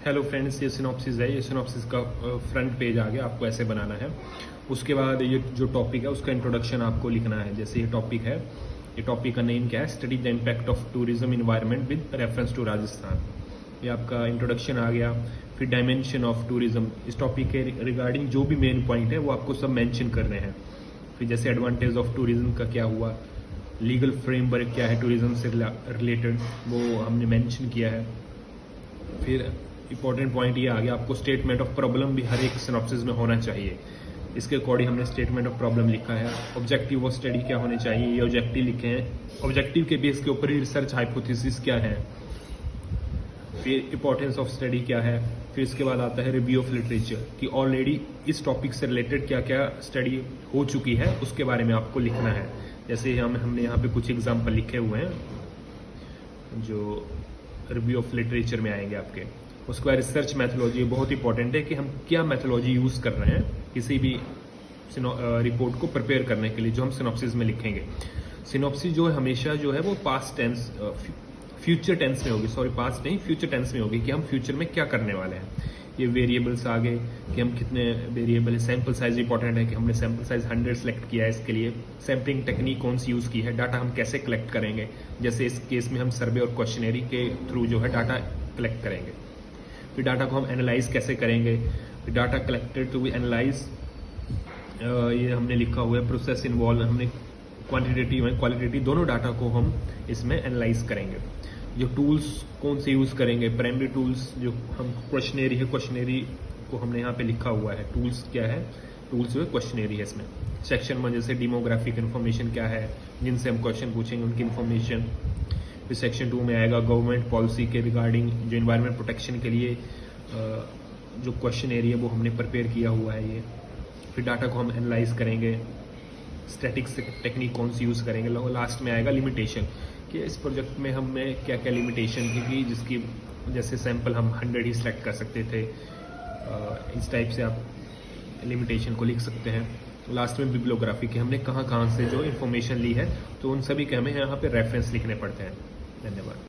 Hello friends, ये synopsis है। ये सिनॉप्सिस का फ्रंट पेज आ गया। आपको ऐसे बनाना है। उसके बाद ये जो टॉपिक है उसका इंट्रोडक्शन आपको लिखना है। जैसे ये टॉपिक है, ये टॉपिक का नेम क्या है? Study the impact of tourism environment with reference to Rajasthan. ये आपका इंट्रोडक्शन आ गया। फिर डायमेंशन ऑफ टूरिज्म, इस टॉपिक के रिगार्डिंग जो भी मेन पॉइंट है वो आपको सब मेंशन करने हैं। फिर जैसे एडवांटेज ऑफ टूरिज्म का क्या हुआ, लीगल फ्रेमवर्क क्या है टूरिज्म से रिलेटेड, वो हमने मेंशन किया है। फिर इंपॉर्टेंट पॉइंट ये आ गया, आपको स्टेटमेंट ऑफ प्रॉब्लम भी हर एक सिनॉप्सिस में होना चाहिए। इसके अकॉर्डिंग हमने स्टेटमेंट ऑफ प्रॉब्लम लिखा है। ऑब्जेक्टिव ऑफ स्टडी क्या होने चाहिए, ये ऑब्जेक्टिव लिखे हैं। ऑब्जेक्टिव के बेस के ऊपर ही रिसर्च हाइपोथेसिस क्या है। फिर इंपॉर्टेंस ऑफ स्टडी क्या है। फिर इसके बाद आता है रिव्यू ऑफ लिटरेचर, कि ऑलरेडी इस टॉपिक से रिलेटेड क्या क्या स्टडी हो चुकी है उसके बारे में आपको लिखना है। जैसे हमने यहाँ पे कुछ एग्जाम्पल लिखे हुए हैं जो रिव्यू ऑफ लिटरेचर में आएंगे आपके। उसके बाद रिसर्च मैथोलॉजी बहुत इंपॉर्टेंट है कि हम क्या मैथोलॉजी यूज़ कर रहे हैं किसी भी रिपोर्ट को प्रिपेयर करने के लिए, जो हम सिनॉप्सिस में लिखेंगे। सिनॉप्सिस जो है हमेशा जो है वो पास्ट टेंस फ्यूचर टेंस में होगी, सॉरी पास्ट नहीं फ्यूचर टेंस में होगी, कि हम फ्यूचर में क्या करने वाले हैं। ये वेरिएबल्स आ गए कि हम कितने वेरिएबल है। सैम्पल साइज इंपॉर्टेंट है कि हमने सैम्पल साइज 100 सेलेक्ट किया है इसके लिए। सैम्पलिंग टेक्निक कौन सी यूज़ की है, डाटा हम कैसे कलेक्ट करेंगे। जैसे इस केस में हम सर्वे और क्वेश्चनरी के थ्रू जो है डाटा कलेक्ट करेंगे। फिर डाटा को हम एनालाइज कैसे करेंगे। फिर data collected to be analyse, ये हमने लिखा हुआ है। प्रोसेस इन्वॉल्व, हमने क्वांटिटेटिव एंड क्वालिटेटिव दोनों डाटा को हम इसमें एनालाइज करेंगे। जो टूल्स कौन से यूज़ करेंगे, प्राइमरी टूल्स जो हम क्वेश्चनरी है, क्वेश्चनरी को हमने यहाँ पे लिखा हुआ है। टूल्स क्या है, टूल्स जो है क्वेश्चनरी है इसमें। सेक्शन 1 जैसे डेमोग्राफिक इन्फॉर्मेशन क्या है, जिनसे हम क्वेश्चन पूछेंगे उनकी इन्फॉर्मेशन। फिर सेक्शन 2 में आएगा गवर्नमेंट पॉलिसी के रिगार्डिंग, जो इन्वायरमेंट प्रोटेक्शन के लिए जो क्वेश्चन एरिया वो हमने प्रिपेयर किया हुआ है ये। फिर डाटा को हम एनालाइज करेंगे, स्टैटिक्स टेक्निक कौन सी यूज़ करेंगे। लास्ट में आएगा लिमिटेशन, कि इस प्रोजेक्ट में हमें क्या क्या लिमिटेशन थी, कि जिसकी जैसे सैंपल हम 100 ही सिलेक्ट कर सकते थे। इस टाइप से आप लिमिटेशन को लिख सकते हैं। लास्ट में बिब्लियोग्राफी, कि हमने कहाँ कहाँ से जो इन्फॉर्मेशन ली है, तो उन सभी के हमें यहाँ पे रेफरेंस लिखने पड़ते हैं। धन्यवाद।